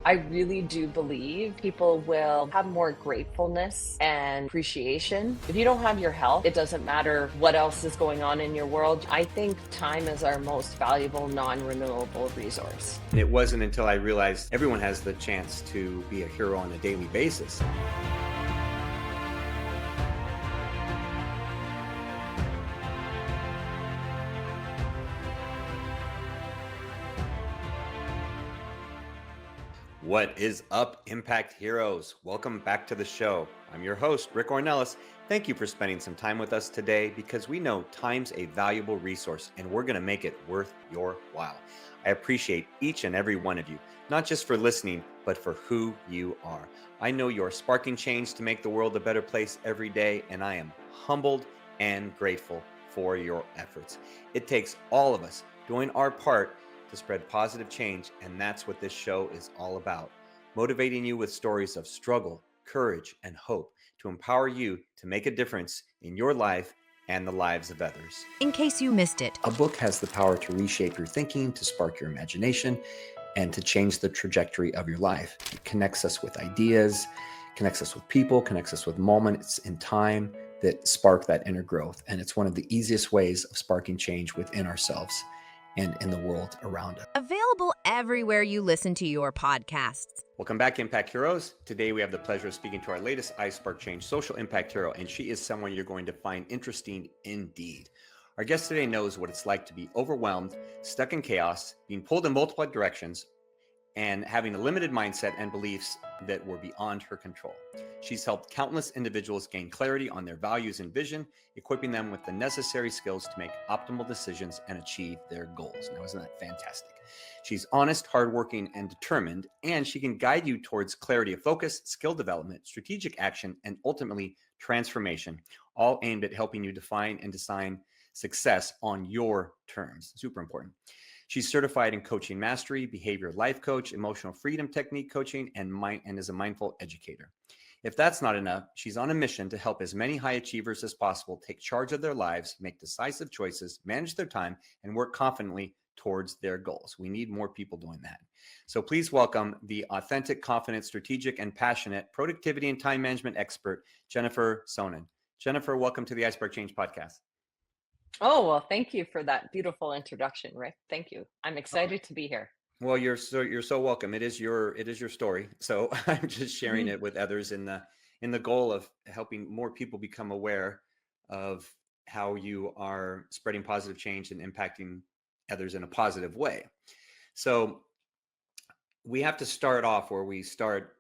I really do believe people will have more gratefulness and appreciation. If you don't have your health, it doesn't matter what else is going on in your world. I think time is our most valuable non-renewable resource. And it wasn't until I realized everyone has the chance to be a hero on a daily basis. What is up, Impact Heroes? Welcome back to the show. I'm your host, Rick Ornelas. Thank you for spending some time with us today because we know time's a valuable resource and we're going to make it worth your while. I appreciate each and every one of you, not just for listening, but for who you are. I know you're sparking change to make the world a better place every day, and I am humbled and grateful for your efforts. It takes all of us doing our part to spread positive change, and that's what this show is all about. Motivating you with stories of struggle, courage, and hope to empower you to make a difference in your life and the lives of others. In case you missed it, a book has the power to reshape your thinking, to spark your imagination, and to change the trajectory of your life. It connects us with ideas, connects us with people, connects us with moments in time that spark that inner growth. And it's one of the easiest ways of sparking change within ourselves and in the world around us. Available everywhere you listen to your podcasts. Welcome back, Impact Heroes. Today we have the pleasure of speaking to our latest iSpark Change social impact hero, and she is someone you're going to find interesting indeed. Our guest today knows what it's like to be overwhelmed, stuck in chaos, being pulled in multiple directions, and having a limited mindset and beliefs that were beyond her control. She's helped countless individuals gain clarity on their values and vision, equipping them with the necessary skills to make optimal decisions and achieve their goals. Now, isn't that fantastic? She's honest, hardworking, and determined, and she can guide you towards clarity of focus, skill development, strategic action, and ultimately transformation, all aimed at helping you define and design success on your terms. Super important. She's certified in coaching mastery, behavior life coach, emotional freedom technique coaching, and is a mindful educator. If that's not enough, she's on a mission to help as many high achievers as possible take charge of their lives, make decisive choices, manage their time, and work confidently towards their goals. We need more people doing that. So please welcome the authentic, confident, strategic, and passionate productivity and time management expert, Jennifer Soan. Jennifer, welcome to the iSpark Change podcast. Oh, well, thank you for that beautiful introduction, Rick. Thank you. I'm excited to be here. Well, you're so welcome. It is your story. So I'm just sharing it with others in the goal of helping more people become aware of how you are spreading positive change and impacting others in a positive way. So we have to start off where we start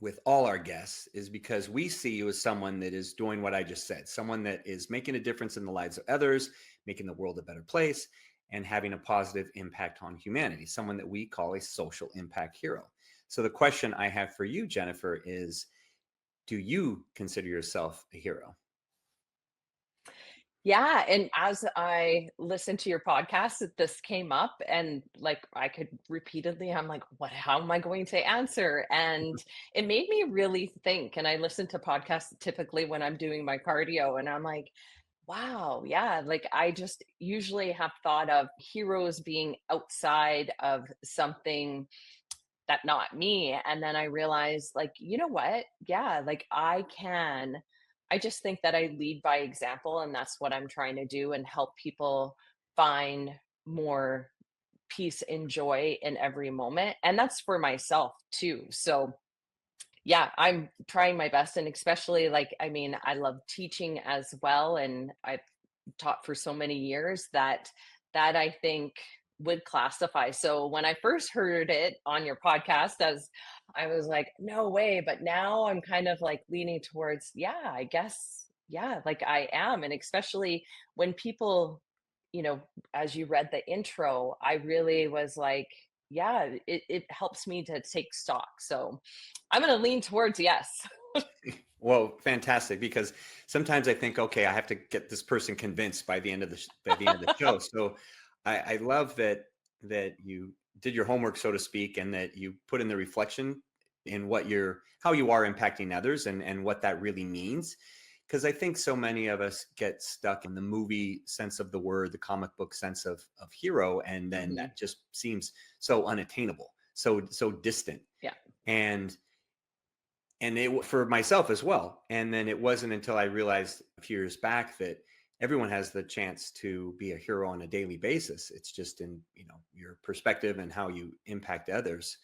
with all our guests, is because we see you as someone that is doing what I just said, someone that is making a difference in the lives of others, making the world a better place, and having a positive impact on humanity, someone that we call a social impact hero. So the question I have for you, Jennifer, is, do you consider yourself a hero? Yeah, and as I listened to your podcast, this came up, and like I could repeatedly, I'm like, how am I going to answer? And it made me really think. And I listen to podcasts typically when I'm doing my cardio, and I'm like, wow, yeah, like I just usually have thought of heroes being outside of something that not me. And then I realized, like, you know what? Yeah, like I just think that I lead by example, and that's what I'm trying to do and help people find more peace and joy in every moment. And that's for myself too. So yeah, I'm trying my best. And especially, like, I mean, I love teaching as well. And I've taught for so many years that I think would classify. So when I first heard it on your podcast, as I was like, no way. But now I'm kind of like leaning towards, yeah, I guess, yeah, like I am. And especially when people, as you read the intro, I really was like, yeah, it helps me to take stock. So I'm going to lean towards yes. Well, fantastic, because sometimes I think, okay, I have to get this person convinced by the end of the show. So I love that you did your homework, so to speak, and that you put in the reflection in how you are impacting others and what that really means. Because I think so many of us get stuck in the movie sense of the word, the comic book sense of hero, and then that just seems so unattainable, so distant. and for myself as well. And then it wasn't until I realized a few years back that everyone has the chance to be a hero on a daily basis. It's just in, your perspective and how you impact others.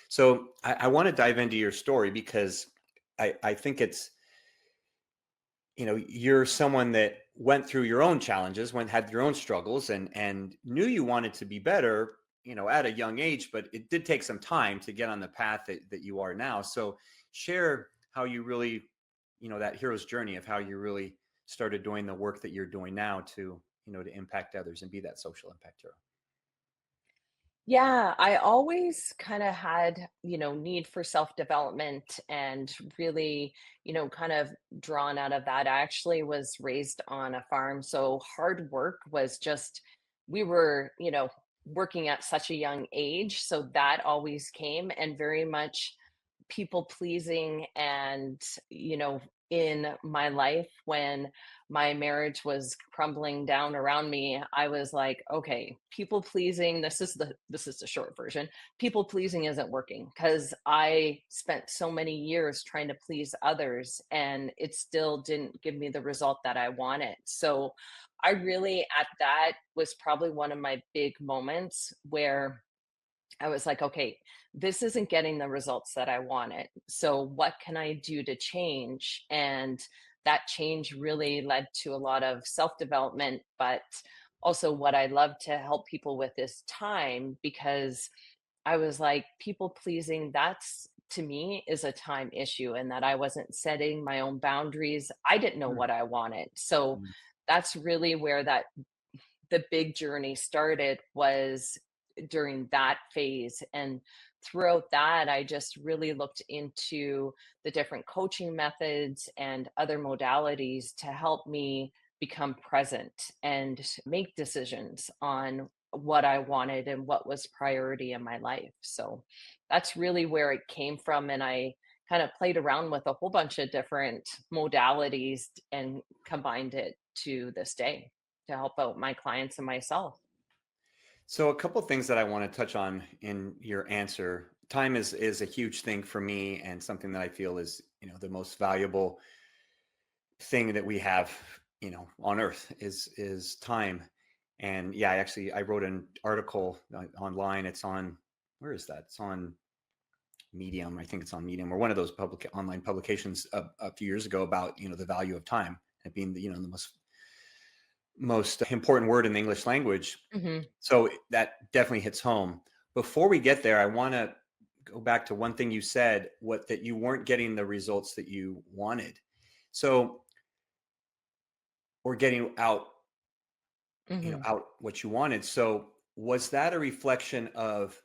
So I want to dive into your story because I think it's, you're someone that went through your own challenges, had your own struggles, and knew you wanted to be better, at a young age, but it did take some time to get on the path that you are now. So share how you really, that hero's journey of how you really started doing the work that you're doing now to, to impact others and be that social impact hero. Yeah, I always kind of had, need for self-development and really, kind of drawn out of that. I actually was raised on a farm, so hard work was just, we were, working at such a young age. So that always came and very much people pleasing and in my life when my marriage was crumbling down around me, I was like, okay, people pleasing, this is the short version. People pleasing isn't working because I spent so many years trying to please others and it still didn't give me the result that I wanted. So I really, at that was probably one of my big moments where I was like, okay, this isn't getting the results that I wanted. So, what can I do to change? And that change really led to a lot of self development, but also what I love to help people with is time because I was like, people pleasing, that's to me is a time issue, and that I wasn't setting my own boundaries. I didn't know Mm, what I wanted. So, mm. that's really where the big journey started was during that phase. And throughout that, I just really looked into the different coaching methods and other modalities to help me become present and make decisions on what I wanted and what was priority in my life. So that's really where it came from. And I kind of played around with a whole bunch of different modalities and combined it to this day to help out my clients and myself. So a couple things that I want to touch on in your answer. Time is a huge thing for me and something that I feel is, the most valuable thing that we have, on earth is time. And yeah, I wrote an article online. It's on, where is that? It's on Medium. I think it's on Medium or one of those public online publications a few years ago about, the value of time and being the, the most important word in the English language. Mhm. So that definitely hits home. Before we get there, I want to go back to one thing you said, that you weren't getting the results that you wanted. So, or getting out, Mhm. out what you wanted. So, was that a reflection of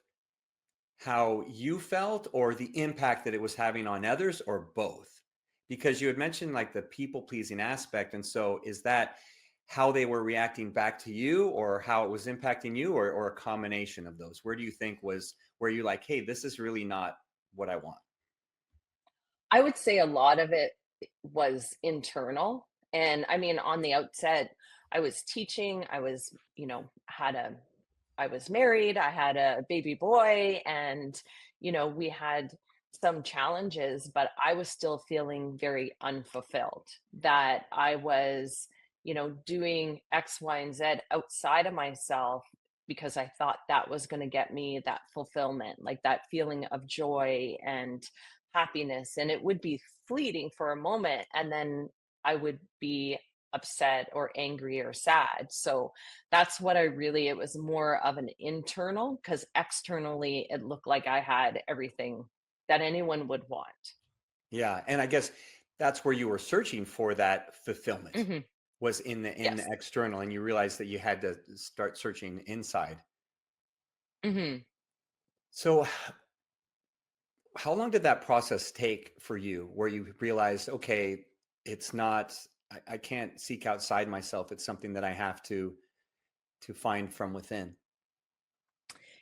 how you felt or the impact that it was having on others or both? Because you had mentioned like the people pleasing aspect. And so is that how they were reacting back to you or how it was impacting you or a combination of those? Where do you think was where you like, hey, this is really not what I want? I would say a lot of it was internal. And I mean, on the outset, I was teaching, I was, I was married, I had a baby boy, and, we had some challenges, but I was still feeling very unfulfilled that I was, doing X, Y, and Z outside of myself because I thought that was going to get me that fulfillment, like that feeling of joy and happiness. And it would be fleeting for a moment. And then I would be upset or angry or sad. So that's what it was more of an internal because externally it looked like I had everything that anyone would want. Yeah. And I guess that's where you were searching for that fulfillment Hmm. was in the Yes. external and you realized that you had to start searching inside. Hmm. So how long did that process take for you where you realized, okay, it's not, I can't seek outside myself. It's something that I have to find from within.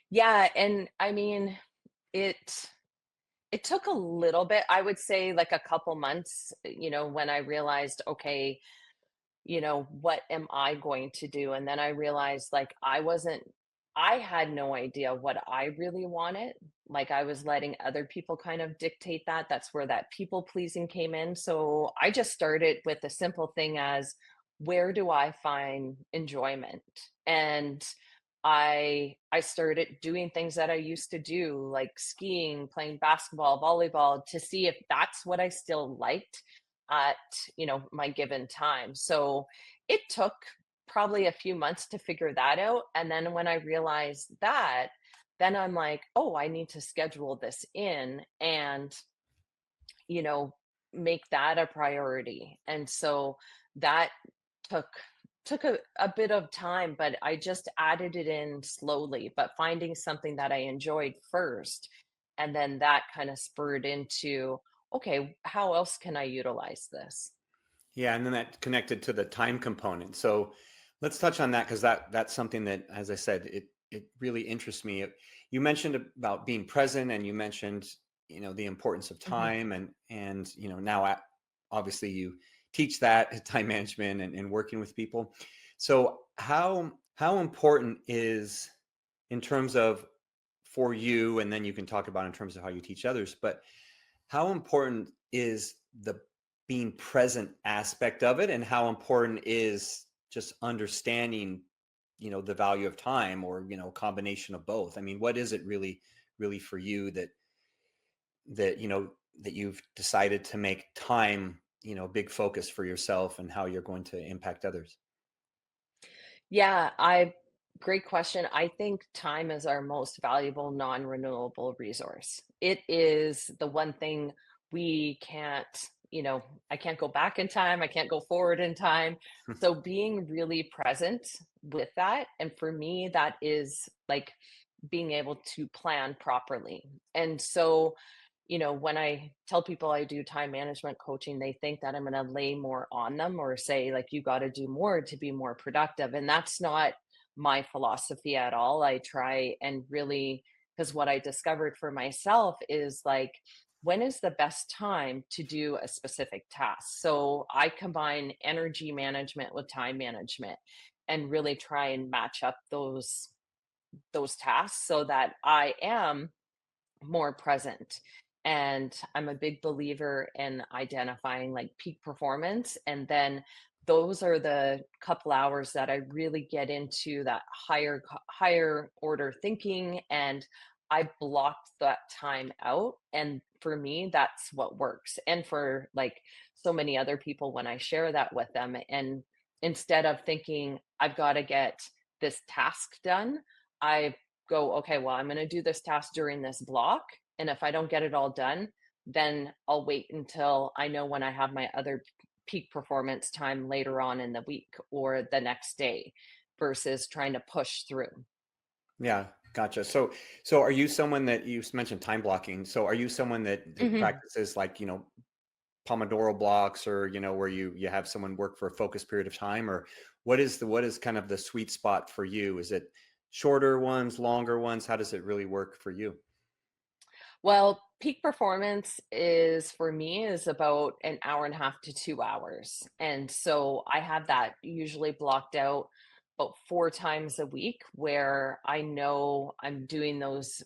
Yeah. And I mean, it it took a little bit, I would say like a couple months, when I realized, okay, what am I going to do? And then I realized like I wasn't I had no idea what I really wanted. Like I was letting other people kind of dictate that. That's where that people pleasing came in. So I just started with a simple thing as where do I find enjoyment? And I started doing things that I used to do, like skiing, playing basketball, volleyball, to see if that's what I still liked at, my given time. So it took probably a few months to figure that out. And then when I realized that, then I'm like, oh, I need to schedule this in and, you know, make that a priority. And so that took took a bit of time, but I just added it in slowly, but finding something that I enjoyed first. And then that kind of spurred into, okay, how else can I utilize this? Yeah, and then that connected to the time component. So let's touch on that because that's something that, as I said, it really interests me. You mentioned about being present, and you mentioned the importance of Mhm. time, and now obviously you teach that time management and working with people. So how important is in terms of for you, and then you can talk about in terms of how you teach others, but how important is the being present aspect of it, and how important is just understanding the value of time, or combination of both? I mean, what is it really for you that you've decided to make time a big focus for yourself, and how you're going to impact others? Yeah, I great question. I think time is our most valuable non-renewable resource. It is the one thing we can't, I can't go back in time, I can't go forward in time. So being really present with that, and for me that is like being able to plan properly. And so, when I tell people I do time management coaching, they think that I'm going to lay more on them or say, like, you got to do more to be more productive. And that's not my philosophy at all. I try and really, because what I discovered for myself is like, when is the best time to do a specific task? So I combine energy management with time management and really try and match up those tasks so that I am more present. And I'm a big believer in identifying like peak performance. And then those are the couple hours that I really get into that higher order thinking, and I blocked that time out. And for me, that's what works. And for like so many other people, when I share that with them, and instead of thinking I've got to get this task done, I go, okay, well, I'm going to do this task during this block. And if I don't get it all done, then I'll wait until I know when I have my other peak performance time later on in the week or the next day versus trying to push through. Yeah, gotcha. So are you someone that you mentioned time blocking? So are you someone that Mhm. practices, like, Pomodoro blocks, or where you have someone work for a focused period of time? Or what is kind of the sweet spot for you? Is it shorter ones, longer ones? How does it really work for you? Well, peak performance is for me is about an hour and a half to 2 hours. And so I have that usually blocked out about 4 times a week where I know I'm doing those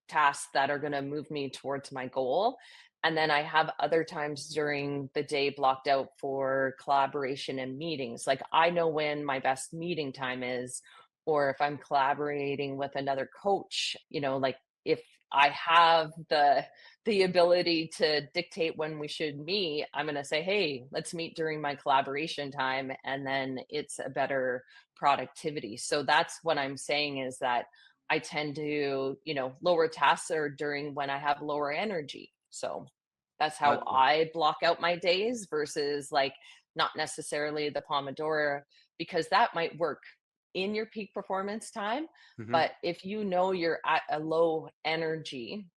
tasks that are going to move me towards my goal. And then I have other times during the day blocked out for collaboration and meetings. Like I know when my best meeting time is, or if I'm collaborating with another coach, like if I have the ability to dictate when we should meet, I'm going to say, "Hey, let's meet during my collaboration time," and then it's a better productivity. So that's what I'm saying is that I tend to, lower tasks are during when I have lower energy. So that's how Gotcha. I block out my days versus like not necessarily the Pomodoro, because that might work in your peak performance time. Hmm. But if you know you're at a low energy,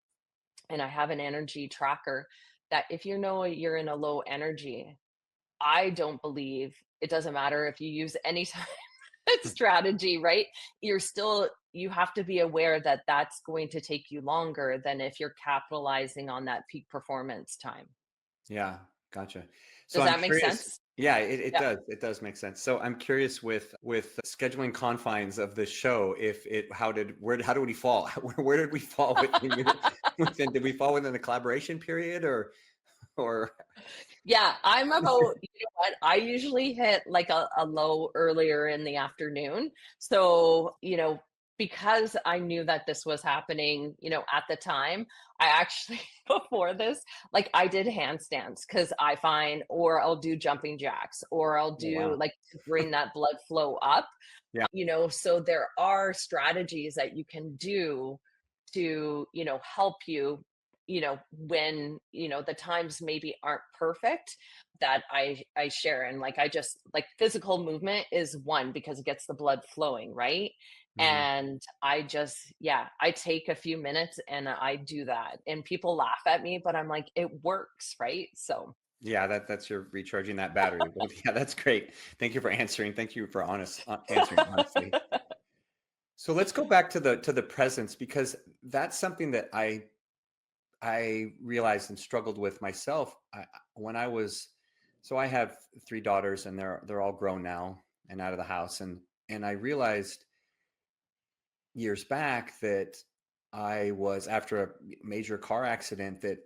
and I have an energy tracker, that if you know you're in a low energy, I don't believe it doesn't matter if you use any strategy, right? You have to be aware that that's going to take you longer than if you're capitalizing on that peak performance time. Yeah, gotcha. So Does I'm that make curious. sense? Yeah, it Yeah. does. It does make sense. So I'm curious with scheduling confines of the show, if it how did we fall? Where did we fall within did we fall within the collaboration period or Yeah, I'm about, you know what? I usually hit like a low earlier in the afternoon. So, because I knew that this was happening, at the time, I actually, before this, like I did handstands because I find, or I'll do jumping jacks, or I'll oh do wow. like to bring that blood flow up. Yeah. So there are strategies that you can do to, help you, when, the times maybe aren't perfect, that I share. And like I just like physical movement is one because it gets the blood flowing, right? Mhm. And I just, yeah, I take a few minutes and I do that. And people laugh at me, but I'm like, it works, right? So Yeah, that's your recharging that battery. Well, yeah, that's great. Thank you for answering. Thank you for answering honestly. So let's go back to the presence because that's something that I realized and struggled with myself when I was. So I have three daughters, and they're all grown now and out of the house, and I realized years back that I was after a major car accident that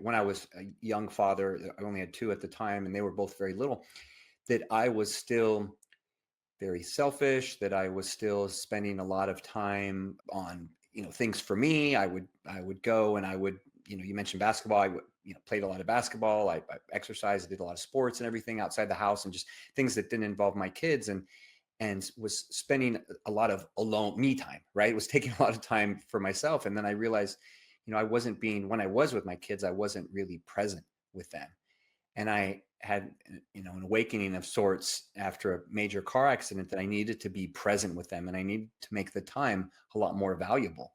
when I was a young father, I only had two at the time, and they were both very little. That I was still very selfish, that I was still spending a lot of time on, things for me. I would go and I would, you mentioned basketball. I would, played a lot of basketball. I exercised, I did a lot of sports and everything outside the house and just things that didn't involve my kids and was spending a lot of alone me time, right? Was taking a lot of time for myself. And then I realized, I wasn't being when I was with my kids, I wasn't really present with them. And I had an awakening of sorts after a major car accident that I needed to be present with them and I needed to make the time a lot more valuable.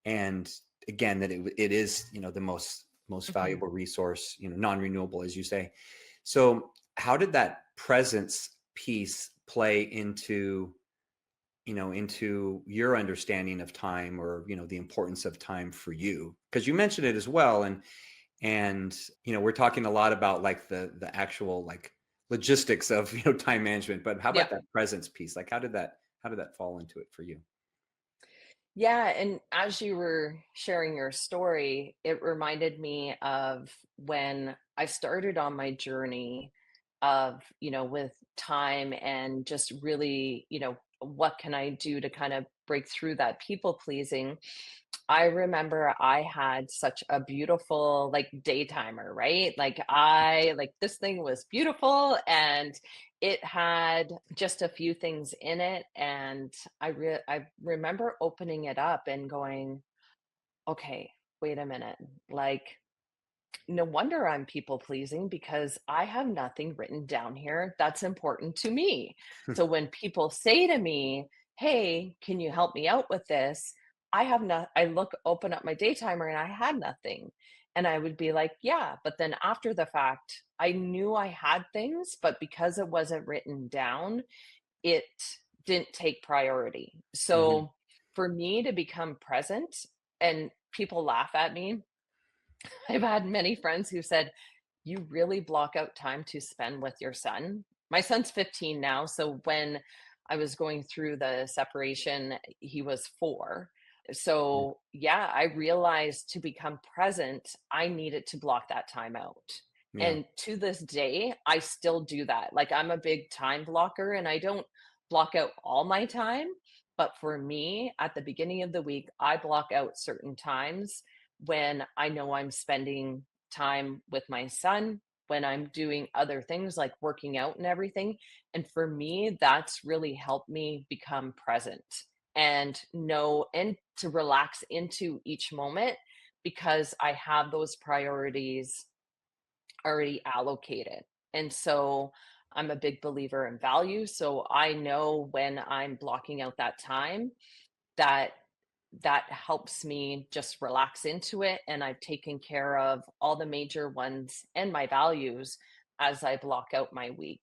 And again, that it is, the most mhm. valuable resource, non-renewable, as you say. So how did that presence piece play into your understanding of time, or the importance of time for you, because you mentioned it as well. And we're talking a lot about like the actual like logistics of time management, but how Yeah. about that presence piece? Like how did that fall into it for you? Yeah, and as you were sharing your story, it reminded me of when I started on my journey of, with time and just really, what can I do to kind of break through that people pleasing. I remember I had such a beautiful like daytimer, right? Like this thing was beautiful and it had just a few things in it, and I remember opening it up and going, "Okay, wait a minute. Like no wonder I'm people pleasing because I have nothing written down here that's important to me." So when people say to me, "Hey, can you help me out with this?" I open up my day timer and I had nothing. And I would be like, "Yeah," but then after the fact, I knew I had things, but because it wasn't written down, it didn't take priority. Hmm. So for me to become present, and people laugh at me, I've had many friends who said, "You really block out time to spend with your son?" My son's 15 now, so when I was going through the separation, he was 4. So, yeah, I realized to become present, I needed to block that time out. Yeah. And to this day, I still do that. Like, I'm a big time blocker and I don't block out all my time. But for me, at the beginning of the week, I block out certain times when I know I'm spending time with my son, when I'm doing other things like working out and everything. And for me, that's really helped me become present and know and to relax into each moment because I have those priorities already allocated. And so I'm a big believer in value. So I know when I'm blocking out that time that that helps me just relax into it, and I've taken care of all the major ones and my values as I block out my week.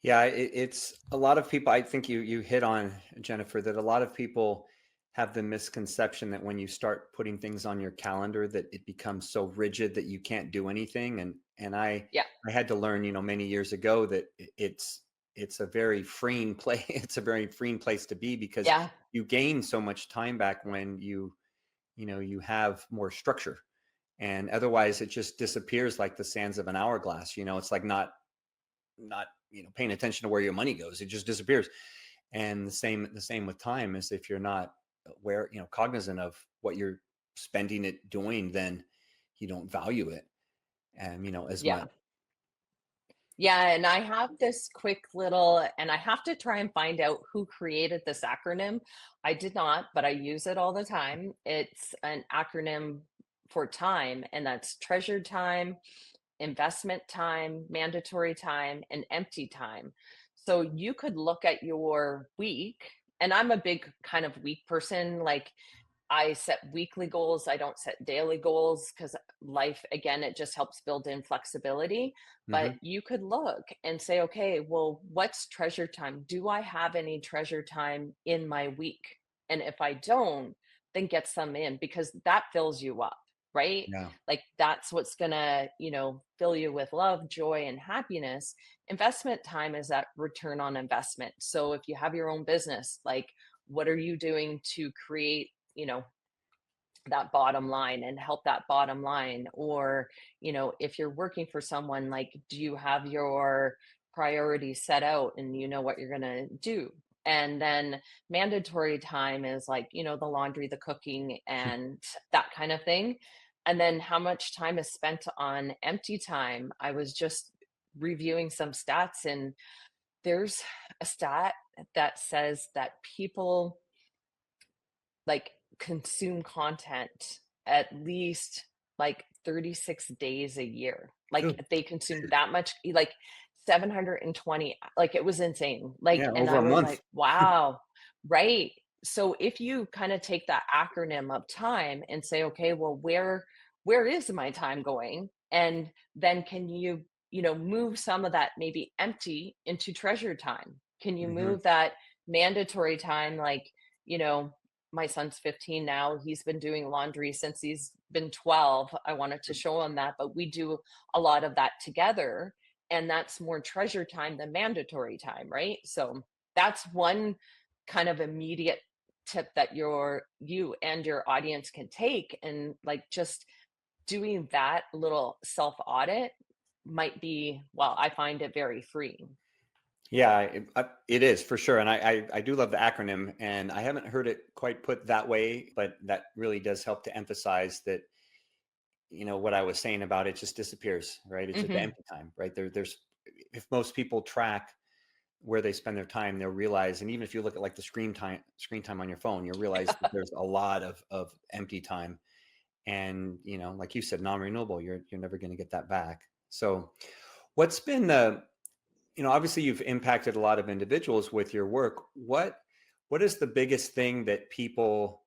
Yeah, it's a lot of people. I think you hit on, Jennifer, that a lot of people have the misconception that when you start putting things on your calendar that it becomes so rigid that you can't do anything. And Yeah. I had to learn, many years ago that it's a very freeing place. It's a very freeing place to be because Yeah. you gain so much time back when you have more structure. And otherwise it just disappears like the sands of an hourglass. It's like not paying attention to where your money goes. It just disappears. And the same with time is if you're not aware, cognizant of what you're spending it doing, then you don't value it and as much. Yeah. Yeah, and I have this quick little, and I have to try and find out who created this acronym. I did not, but I use it all the time. It's an acronym for time, and that's treasured time, investment time, mandatory time, and empty time. So you could look at your week, and I'm a big kind of week person. Like I set weekly goals. I don't set daily goals because life, again, it just helps build in flexibility. But Hmm. you could look and say, okay, well, what's treasure time? Do I have any treasure time in my week? And if I don't, then get some in because that fills you up, right? Yeah. Like that's what's gonna, fill you with love, joy, and happiness. Investment time is that return on investment. So if you have your own business, like what are you doing to create that bottom line and help that bottom line? Or if you're working for someone, like do you have your priorities set out and you know what you're going to do? And then mandatory time is like the laundry, the cooking, and that kind of thing. And then how much time is spent on empty time? I was just reviewing some stats, and there's a stat that says that people like consume content at least like 36 days a year. Like Good. they consume that much, like 720, like it was insane. Like, Yeah. and Over I a was month. like, wow, right. So if you kind of take that acronym of time and say, okay, well, where is my time going? And then can you, move some of that maybe empty into treasure time? Can you Hmm. move that mandatory time, like, you know, my son's 15 now. He's been doing laundry since he's been 12. I wanted to show him that, but we do a lot of that together. And that's more treasure time than mandatory time, right? So that's one kind of immediate tip that you and your audience can take. And like just doing that little self audit might be, well, I find it very freeing. Yeah, it is for sure. And I do love the acronym, and I haven't heard it quite put that way, but that really does help to emphasize that, what I was saying about it just disappears, right? It's just Hmm. empty time, right? There's, if most people track where they spend their time, they'll realize, and even if you look at like the screen time on your phone, you'll realize that there's a lot of empty time. And, like you said, non-renewable, you're never going to get that back. So what's been the, obviously you've impacted a lot of individuals with your work. What is the biggest thing that people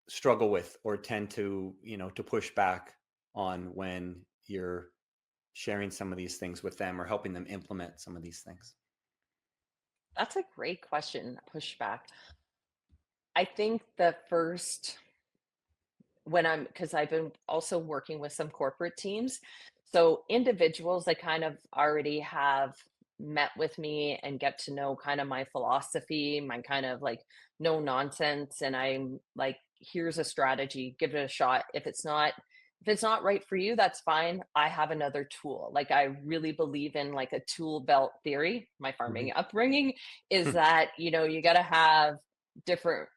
struggle with or tend to push back on when you're sharing some of these things with them or helping them implement some of these things? That's a great question. Pushback. I think the first, when I'm, because I've been also working with some corporate teams. So individuals that kind of already have met with me and get to know kind of my philosophy, my kind of like no nonsense. And I'm like, here's a strategy, give it a shot. If it's not right for you, that's fine. I have another tool. Like I really believe in like a tool belt theory. My Mhm. farming upbringing is that, you got to have different,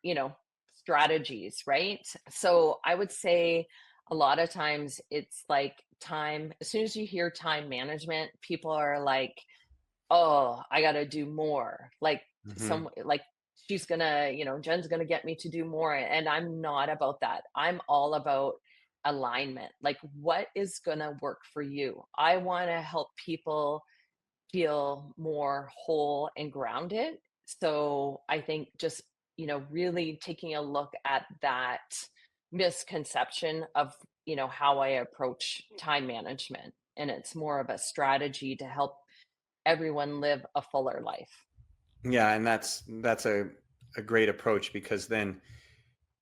strategies, right? So I would say a lot of times it's like time, as soon as you hear time management, people are like, oh, I got to do more. Like Mhm. like she's gonna, Jen's gonna get me to do more. And I'm not about that. I'm all about alignment. Like what is gonna work for you? I want to help people feel more whole and grounded. So I think just, really taking a look at that misconception of, how I approach time management. And it's more of a strategy to help everyone live a fuller life. Yeah, and that's a great approach because then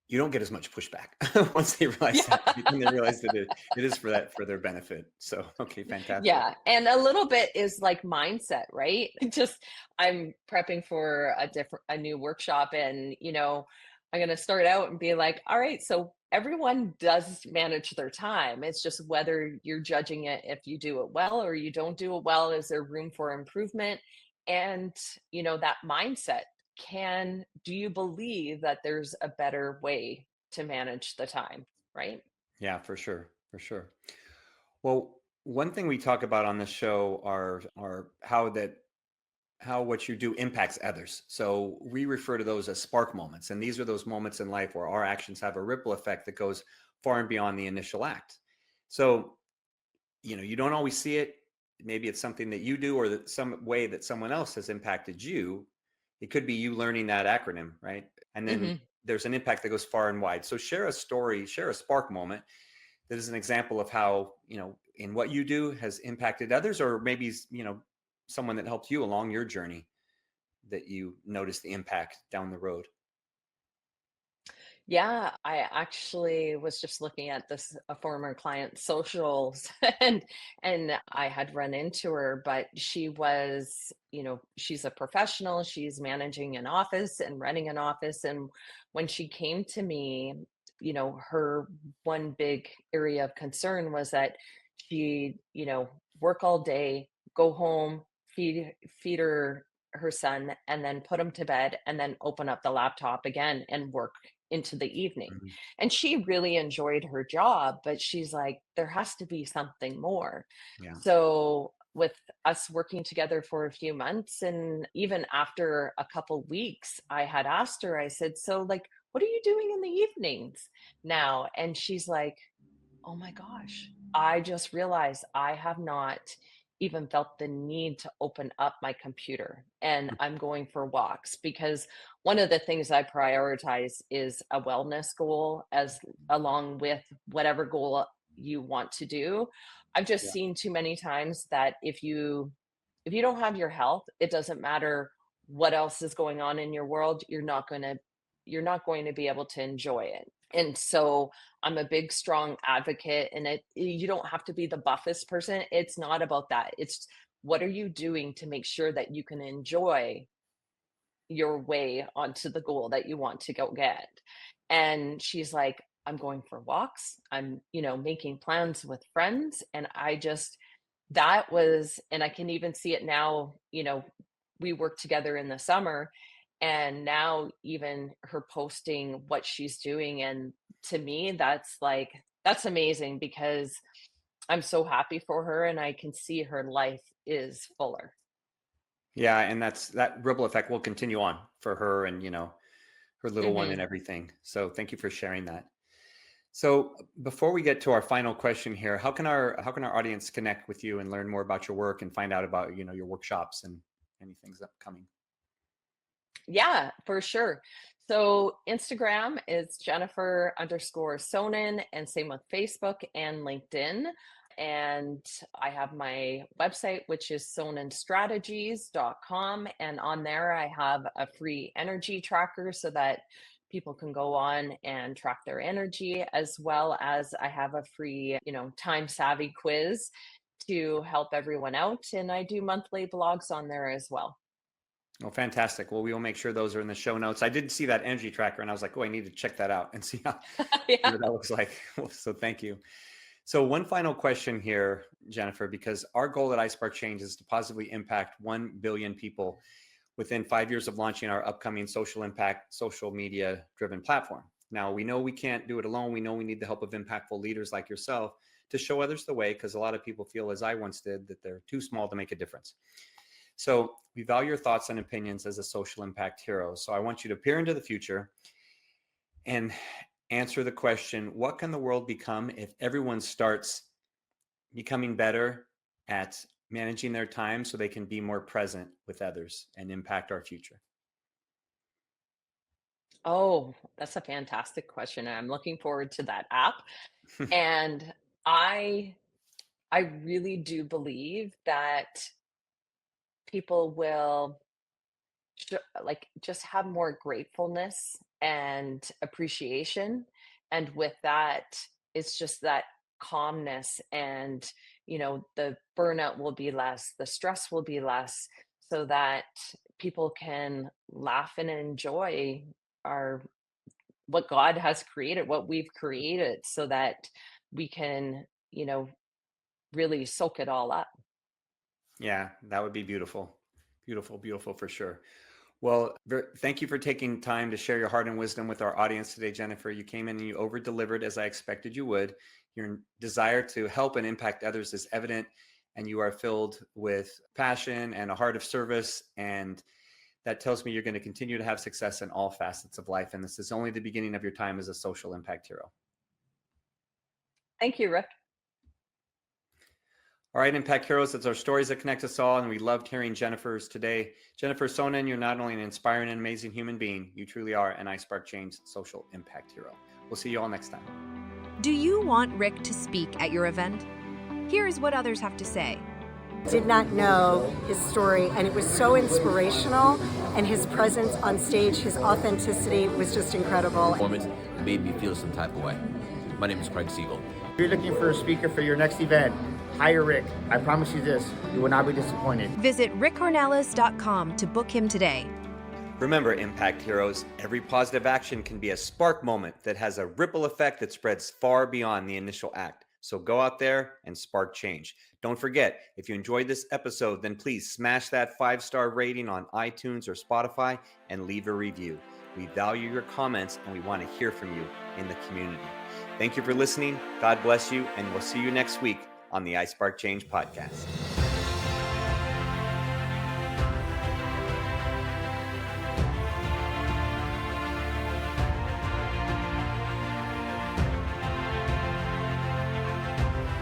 you don't get as much pushback once they realize Yeah. that, when they realize that it is for that, for their benefit. So, okay, fantastic. Yeah, and a little bit is like mindset, right? Just I'm prepping for a new workshop and, I'm going to start out and be like, "All right, so everyone does manage their time. It's just whether you're judging it if you do it well or you don't do it well. Is there room for improvement?" And, that mindset, do you believe that there's a better way to manage the time, right? Yeah, for sure, for sure. Well, one thing we talk about on this show are how what you do impacts others. So we refer to those as spark moments, and these are those moments in life where our actions have a ripple effect that goes far and beyond the initial act. So, you don't always see it. Maybe it's something that you do, or that some way that someone else has impacted you. It could be you learning that acronym, right? And then Mhm. there's an impact that goes far and wide. So share a story, share a spark moment that is an example of how, in what you do has impacted others, or maybe, someone that helped you along your journey that you notice the impact down the road. Yeah, I actually was just looking at this a former client's socials and I had run into her, but she was, she's a professional, she's managing an office and running an office. And when she came to me, her one big area of concern was that she, work all day, go home, feed her son, and then put him to bed, and then open up the laptop again and work into the evening. Mhm. And she really enjoyed her job, but she's like, there has to be something more. Yeah. So, with us working together for a few months, and even after a couple weeks, I had asked her, I said, "So, like, what are you doing in the evenings now?" And she's like, "Oh my gosh, I just realized I have not even felt the need to open up my computer and I'm going for walks," because one of the things I prioritize is a wellness goal as along with whatever goal you want to do. I've just Yeah. seen too many times that if you don't have your health, it doesn't matter what else is going on in your world, you're not going to be able to enjoy it. And so I'm a big, strong advocate, and you don't have to be the buffest person. It's not about that. It's what are you doing to make sure that you can enjoy your way onto the goal that you want to go get. And she's like, I'm going for walks. I'm, making plans with friends. And that was, and I can even see it now, we work together in the summer, and now even her posting what she's doing. And to me, that's amazing because I'm so happy for her and I can see her life is fuller. Yeah, and that ripple effect will continue on for her, and her little one and Hmm. everything. So thank you for sharing that. So before we get to our final question here, how can our audience connect with you and learn more about your work and find out about, your workshops and anything's upcoming? Yeah, for sure. So Instagram is Jennifer underscore Sonan, and same with Facebook and LinkedIn. And I have my website, which is sonanstrategies.com. And on there, I have a free energy tracker so that people can go on and track their energy, as well as I have a free, time savvy quiz to help everyone out. And I do monthly blogs on there as well. Oh, fantastic. Well, we will make sure those are in the show notes. I did see that energy tracker and I was like, oh, I need to check that out and see Yeah. what that looks like. So thank you. So one final question here, Jennifer, because our goal at iSpark Change is to positively impact 1 billion people within 5 years of launching our upcoming social impact, social media driven platform. Now, we know we can't do it alone. We know we need the help of impactful leaders like yourself to show others the way, because a lot of people feel, as I once did, that they're too small to make a difference. So we value your thoughts and opinions as a social impact hero. So I want you to peer into the future and answer the question, what can the world become if everyone starts becoming better at managing their time so they can be more present with others and impact our future? Oh, that's a fantastic question, and I'm looking forward to that app. And I I really do believe that people will just have more gratefulness and appreciation. And with that, it's just that calmness, and the burnout will be less, the stress will be less, so that people can laugh and enjoy our what God has created, what we've created, so that we can, really soak it all up. Yeah, that would be beautiful. Beautiful, beautiful for sure. Well, thank you for taking time to share your heart and wisdom with our audience today, Jennifer. You came in and you over delivered as I expected you would. Your desire to help and impact others is evident, and you are filled with passion and a heart of service. And that tells me you're going to continue to have success in all facets of life. And this is only the beginning of your time as a social impact hero. Thank you, Rick. All right, Impact Heroes, it's our stories that connect us all, and we loved hearing Jennifer's today. Jennifer Soan, you're not only an inspiring and amazing human being, you truly are an iSpark Change social impact hero. We'll see you all next time. Do you want Rick to speak at your event? Here's what others have to say. Did not know his story, and it was so inspirational, and his presence on stage, his authenticity was just incredible. Performance made me feel some type of way. My name is Craig Siegel. If you're looking for a speaker for your next event, hire Rick. I promise you this, you will not be disappointed. Visit rickcornelis.com to book him today. Remember, Impact Heroes, every positive action can be a spark moment that has a ripple effect that spreads far beyond the initial act. So go out there and spark change. Don't forget, if you enjoyed this episode, then please smash that 5-star rating on iTunes or Spotify and leave a review. We value your comments and we want to hear from you in the community. Thank you for listening. God bless you, and we'll see you next week on the iSpark Change podcast.